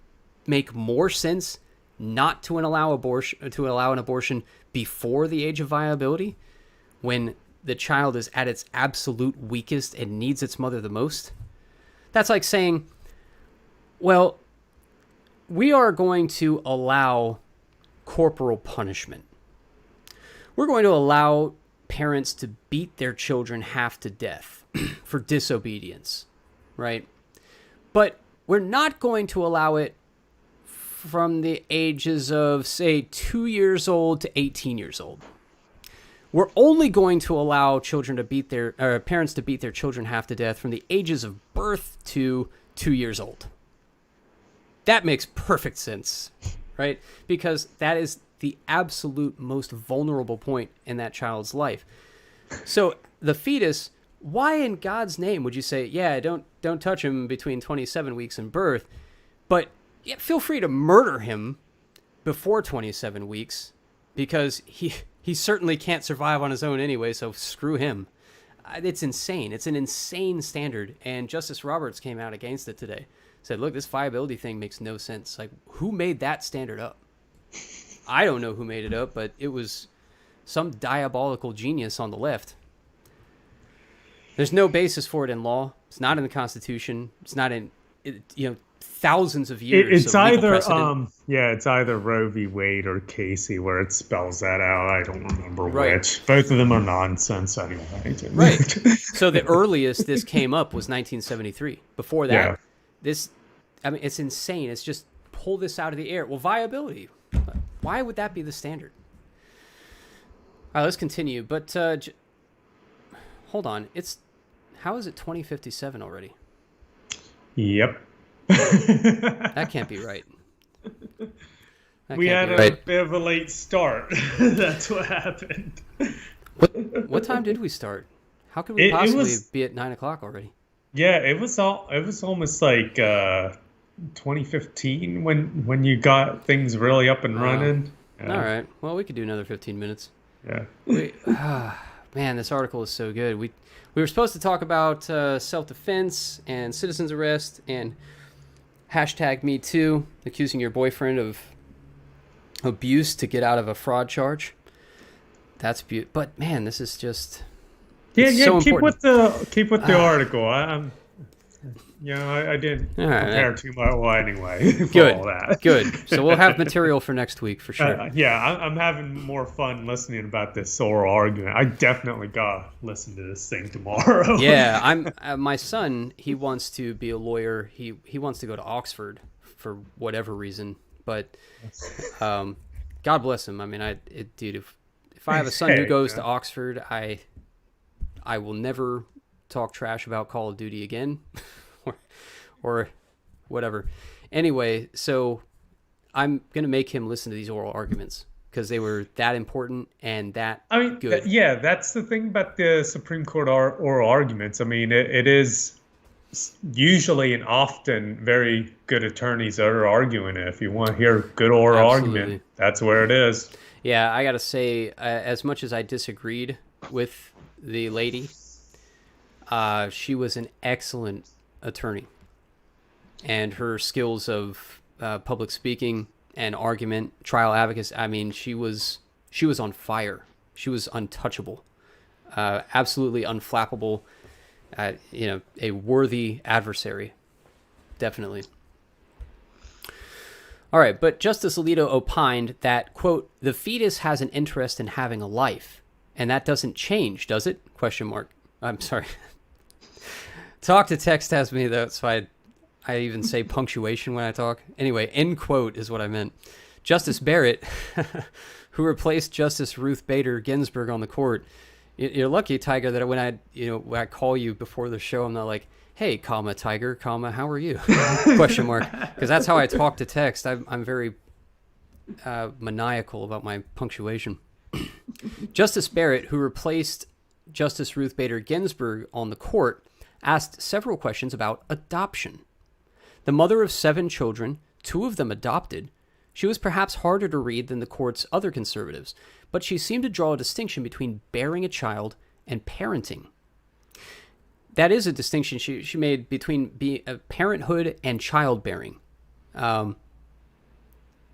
make more sense not to allow an abortion before the age of viability, when the child is at its absolute weakest and needs its mother the most? That's like saying, well, we are going to allow corporal punishment. We're going to allow parents to beat their children half to death for disobedience, right? But we're not going to allow it from the ages of, say, 2 years old to 18 years old. We're only going to allow parents to beat their children half to death from the ages of birth to 2 years old. That makes perfect sense, right? Because that is the absolute most vulnerable point in that child's life. So the fetus, why in God's name would you say, yeah, don't touch him between 27 weeks and birth, but yeah, feel free to murder him before 27 weeks, because he certainly can't survive on his own anyway, so screw him. It's insane. It's an insane standard, and Justice Roberts came out against it today. Said, look, this viability thing makes no sense. Like, who made that standard up? I don't know who made it up, but it was some diabolical genius on the left. There's no basis for it in law. It's not in the Constitution. It's not in, thousands of years. It's either it's either Roe v. Wade or Casey where it spells that out. I don't remember which. Both of them are nonsense anyway. Right. So the earliest this came up was 1973. Before that, it's insane. It's just pull this out of the air. Well, viability. Why would that be the standard? All right, let's continue. But hold on. How is it 2057 already? Yep. That can't be right. We had a bit of a late start. That's what happened. What time did we start? How could we possibly be at 9 o'clock already? Yeah, it was almost like 2015 when you got things really up and running. All right. Well, we could do another 15 minutes. Yeah. Man, this article is so good. We were supposed to talk about self-defense and citizen's arrest and #MeToo, accusing your boyfriend of abuse to get out of a fraud charge. That's beautiful. But man, this is just so keep important. Keep with the article. I didn't prepare too much anyway. Good. All that. Good. So we'll have material for next week for sure. I'm having more fun listening about this oral argument. I definitely gotta listen to this thing tomorrow. Yeah, my son. He wants to be a lawyer. He wants to go to Oxford for whatever reason. But God bless him. I mean, dude, if I have a son who goes to Oxford, I will never talk trash about Call of Duty again. or whatever. Anyway, so I'm going to make him listen to these oral arguments because they were that important and that good. That's the thing about the Supreme Court oral arguments. I mean, it is usually and often very good attorneys that are arguing it. If you want to hear good oral argument, Absolutely. that's where it is. Yeah, I gotta say, as much as I disagreed with the lady, she was an excellent attorney, and her skills of public speaking and argument, trial advocacy. I mean, she was on fire. She was untouchable, absolutely unflappable. A worthy adversary, definitely. All right, but Justice Alito opined that, quote, the fetus has an interest in having a life, and that doesn't change, does it? Question mark. I'm sorry. Talk to text has me, though, so I even say punctuation when I talk. Anyway, end quote is what I meant. Justice Barrett, who replaced Justice Ruth Bader Ginsburg on the court. You're lucky, Tiger, that when I call you before the show, I'm not like, hey, comma, Tiger, comma, how are you? Question mark. Because that's how I talk to text. I'm very maniacal about my punctuation. Justice Barrett, who replaced Justice Ruth Bader Ginsburg on the court, asked several questions about adoption. The mother of 7 children, 2 of them adopted, she was perhaps harder to read than the court's other conservatives, but she seemed to draw a distinction between bearing a child and parenting. That is a distinction she made between parenthood and childbearing,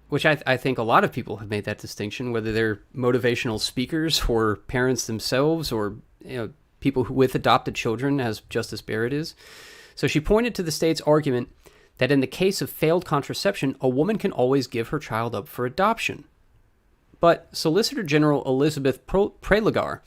which I think a lot of people have made that distinction, whether they're motivational speakers or parents themselves or people with adopted children, as Justice Barrett is. So she pointed to the state's argument that in the case of failed contraception, a woman can always give her child up for adoption. But Solicitor General Elizabeth Prelogar,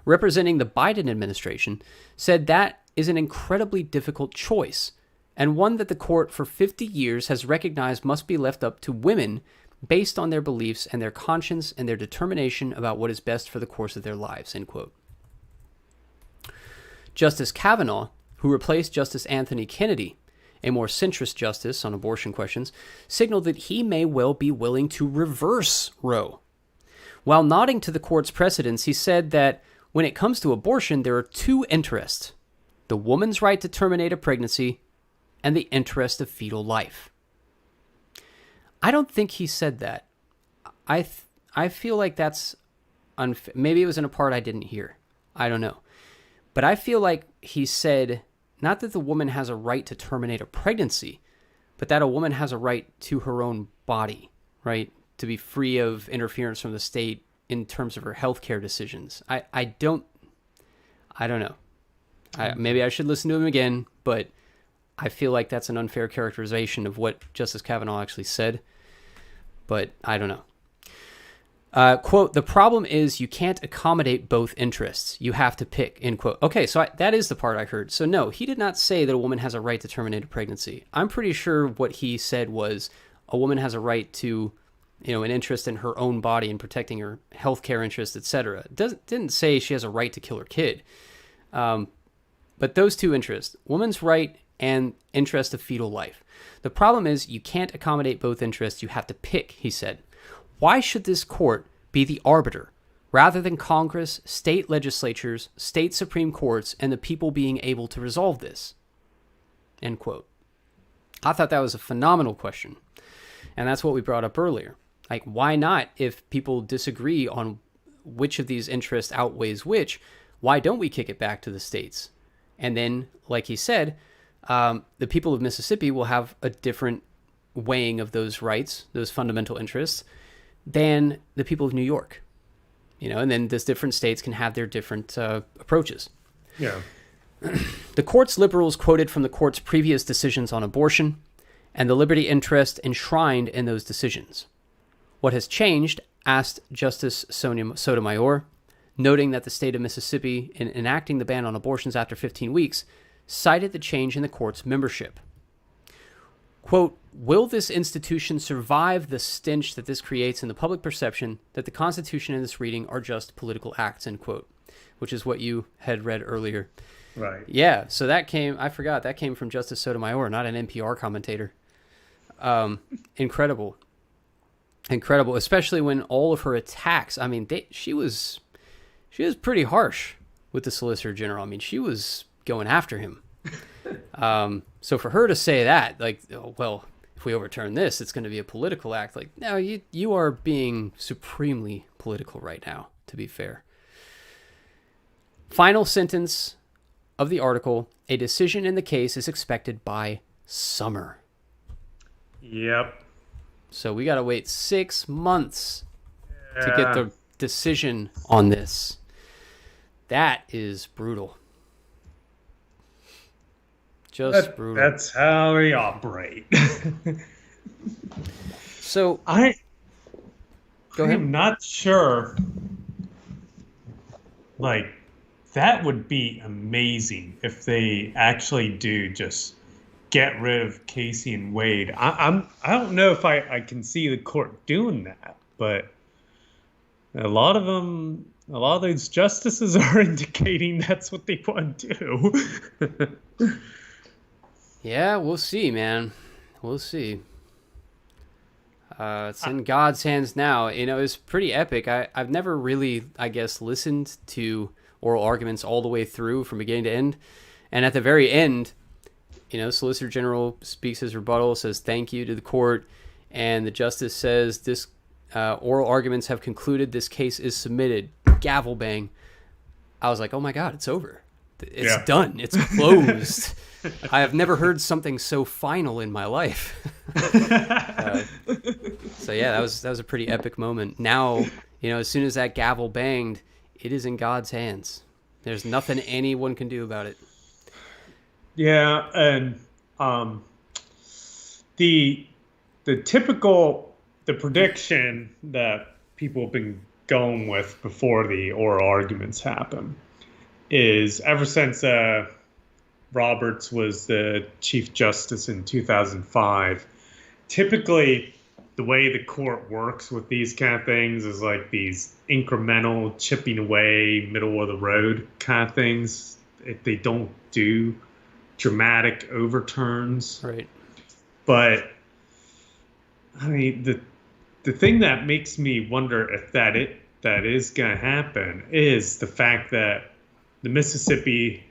representing the Biden administration, said that is an incredibly difficult choice, and one that the court for 50 years has recognized must be left up to women based on their beliefs and their conscience and their determination about what is best for the course of their lives, end quote. Justice Kavanaugh, who replaced Justice Anthony Kennedy, a more centrist justice on abortion questions, signaled that he may well be willing to reverse Roe. While nodding to the court's precedents, he said that when it comes to abortion, there are 2 interests: the woman's right to terminate a pregnancy and the interest of fetal life. I don't think he said that. I feel like that's unfair. Maybe it was in a part I didn't hear. I don't know. But I feel like he said not that the woman has a right to terminate a pregnancy, but that a woman has a right to her own body, right? To be free of interference from the state in terms of her healthcare decisions. I don't know. Maybe I should listen to him again, but I feel like that's an unfair characterization of what Justice Kavanaugh actually said. But I don't know. Quote, the problem is you can't accommodate both interests. You have to pick, end quote. Okay, so that is the part I heard. So no, he did not say that a woman has a right to terminate a pregnancy. I'm pretty sure what he said was a woman has a right to, an interest in her own body and protecting her healthcare interests, etc. Didn't say she has a right to kill her kid. But those 2 interests, woman's right and interest of fetal life. The problem is you can't accommodate both interests. You have to pick, he said. Why should this court be the arbiter, rather than Congress, state legislatures, state Supreme Courts, and the people being able to resolve this? End quote. I thought that was a phenomenal question. And that's what we brought up earlier. Like, why not, if people disagree on which of these interests outweighs which, why don't we kick it back to the states? And then, like he said, the people of Mississippi will have a different weighing of those rights, those fundamental interests, than the people of New York. And then these different states can have their different approaches. Yeah. The court's liberals quoted from the court's previous decisions on abortion and the liberty interest enshrined in those decisions. What has changed, asked Justice Sotomayor, noting that the state of Mississippi, in enacting the ban on abortions after 15 weeks, cited the change in the court's membership. Quote, will this institution survive the stench that this creates in the public perception that the Constitution and this reading are just political acts, end quote, which is what you had read earlier. Right. Yeah, so that came from Justice Sotomayor, not an NPR commentator. Incredible, especially when all of her attacks, I mean, she was pretty harsh with the Solicitor General. I mean, she was going after him So for her to say that, like, oh, well, if we overturn this, it's going to be a political act. Like, no, you are being supremely political right now, to be fair. Final sentence of the article: a decision in the case is expected by summer. Yep. So we got to wait 6 months to get the decision on this. That is brutal. Just brutal. That's how we operate. So go ahead. I'm not sure. Like, that would be amazing if they actually do just get rid of Casey and Wade. I don't know if I can see the court doing that, but a lot of those justices are indicating that's what they want to do. Yeah, we'll see, man. We'll see. It's in God's hands now. You know, it's pretty epic. I've never really, I guess, listened to oral arguments all the way through from beginning to end. And at the very end, you know, Solicitor General speaks his rebuttal, says thank you to the court, and the justice says this oral arguments have concluded, this case is submitted. Gavel bang. I was like, oh my God, it's over. It's done. It's closed. I have never heard something so final in my life. So yeah, that was a pretty epic moment. Now, you know, as soon as that gavel banged, it is in God's hands. There's nothing anyone can do about it. Yeah, and the prediction that people have been going with before the oral arguments happen is ever since Roberts was the Chief Justice in 2005, typically the way the court works with these kind of things is like these incremental chipping away, middle of the road kind of things. They don't do dramatic overturns. Right. But I mean, the thing that makes me wonder if that is going to happen is the fact that the Mississippi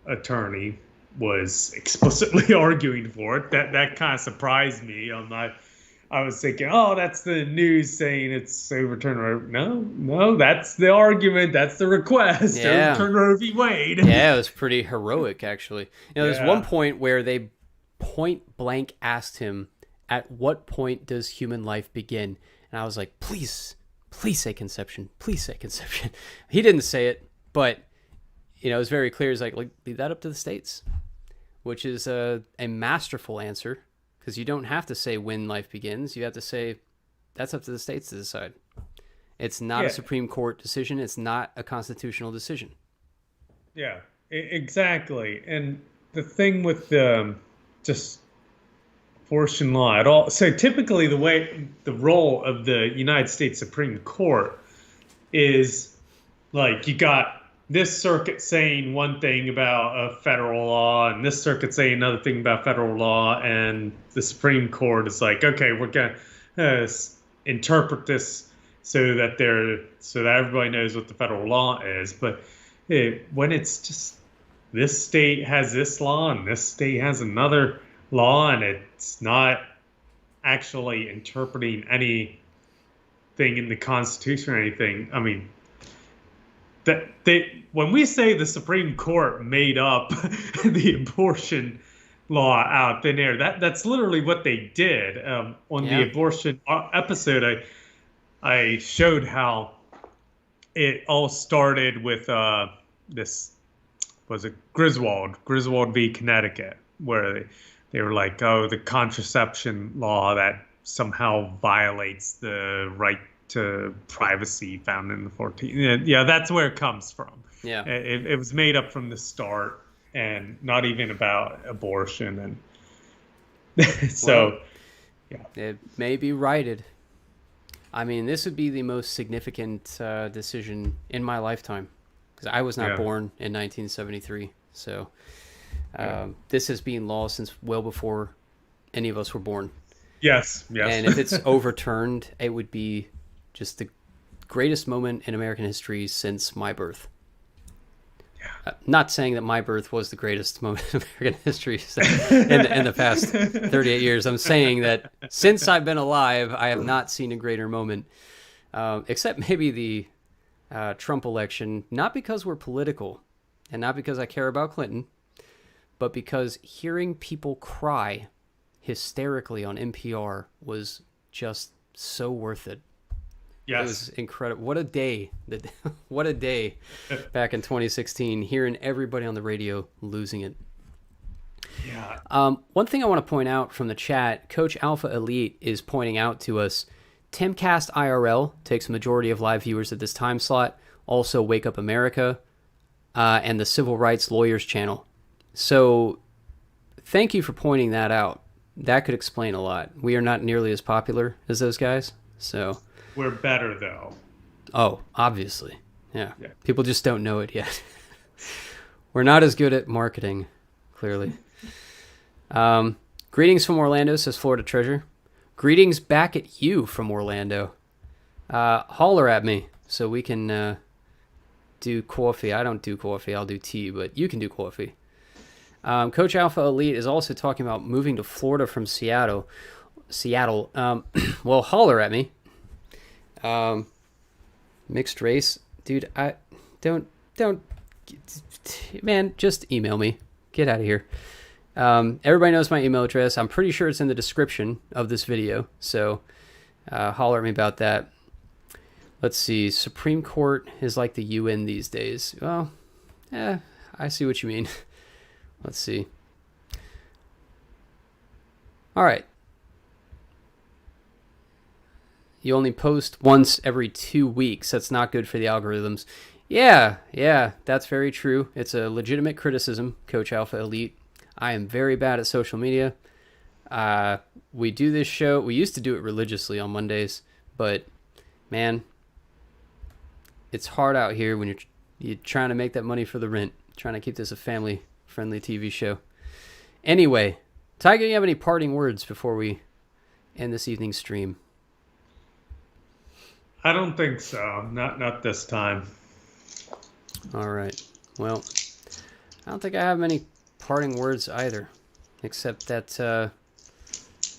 attorney was explicitly arguing for it. That kind of surprised me. I was thinking, oh, that's the news saying it's overturned. No, that's the argument. That's the request. Yeah. Overturn Roe v. Wade. Yeah, it was pretty heroic, actually. You know, there's one point where they point blank asked him, at what point does human life begin? And I was like, please say conception. Please say conception. He didn't say it, but, you know, it was very clear. He's like, leave that up to the states, which is a masterful answer, because you don't have to say when life begins. You have to say that's up to the states to decide. It's not a Supreme Court decision. It's not a constitutional decision. Yeah, exactly. And the thing with just abortion law at all. So typically the role of the United States Supreme Court is like you got this circuit saying one thing about a federal law and this circuit saying another thing about federal law, and the Supreme Court is like, okay, we're going to interpret this so that everybody knows what the federal law is. But when it's just this state has this law and this state has another law, and it's not actually interpreting anything in the Constitution or anything, I mean, when we say the Supreme Court made up the abortion law out of thin air, that's literally what they did. On the abortion episode, I showed how it all started with this was it Griswold v. Connecticut, where they were like, oh, the contraception law that somehow violates the right to privacy found in the 14th. Yeah, that's where it comes from. Yeah, it was made up from the start and not even about abortion. And so, well, it may be righted. I mean, this would be the most significant decision in my lifetime, because I was not born in 1973. So this has been law since well before any of us were born. Yes. And if it's overturned, it would be just the greatest moment in American history since my birth. Not saying that my birth was the greatest moment of American history in the past 38 years. I'm saying that since I've been alive, I have not seen a greater moment, except maybe the Trump election, not because we're political and not because I care about Clinton, but because hearing people cry hysterically on NPR was just so worth it. Yes. It was incredible. What a day. What a day back in 2016, hearing everybody on the radio losing it. Yeah. One thing I want to point out from the chat, Coach Alpha Elite is pointing out to us, Timcast IRL takes a majority of live viewers at this time slot. Also, Wake Up America and the Civil Rights Lawyers channel. So thank you for pointing that out. That could explain a lot. We are not nearly as popular as those guys. So we're better, though. Oh, obviously. Yeah. People just don't know it yet. We're not as good at marketing, clearly. Greetings from Orlando, says Florida Treasure. Greetings back at you from Orlando. Holler at me so we can do coffee. I don't do coffee. I'll do tea, but you can do coffee. Coach Alpha Elite is also talking about moving to Florida from Seattle. Well, holler at me. Mixed race, dude. I don't. Man, just email me. Get out of here. Everybody knows my email address. I'm pretty sure it's in the description of this video. So, holler at me about that. Let's see. Supreme Court is like the UN these days. Well, I see what you mean. Let's see. All right. You only post once every 2 weeks. That's not good for the algorithms. Yeah, that's very true. It's a legitimate criticism, Coach Alpha Elite. I am very bad at social media. We do this show. We used to do it religiously on Mondays, but man, it's hard out here when you're trying to make that money for the rent, trying to keep this a family-friendly TV show. Anyway, Tiger, you have any parting words before we end this evening's stream? I don't think so. Not this time. All right. Well, I don't think I have many parting words either, except that,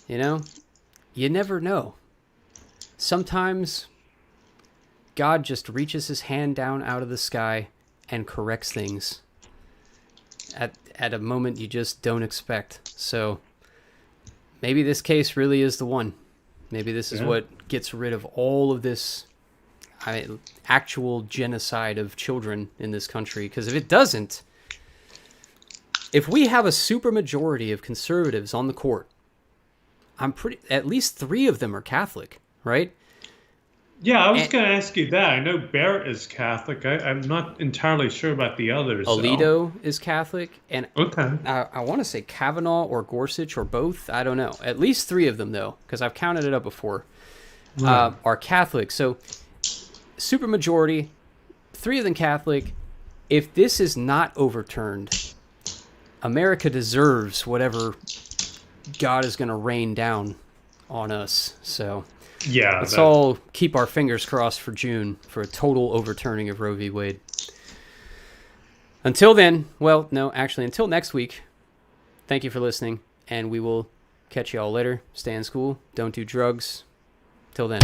you never know. Sometimes God just reaches his hand down out of the sky and corrects things at a moment you just don't expect. So maybe this case really is the one. Maybe this is what gets rid of all of this actual genocide of children in this country. Because if it doesn't, if we have a supermajority of conservatives on the court, at least 3 of them are Catholic, right? Yeah, I was going to ask you that. I know Barrett is Catholic. I'm not entirely sure about the others. Alito is Catholic, and okay. I want to say Kavanaugh or Gorsuch or both. I don't know. At least 3 of them, though, because I've counted it up before, are Catholic. So, supermajority, 3 of them Catholic. If this is not overturned, America deserves whatever God is going to rain down on us. So... yeah, let's all keep our fingers crossed for June for a total overturning of Roe v. Wade. Until then, until next week, thank you for listening, and we will catch you all later. Stay in school. Don't do drugs. Till then.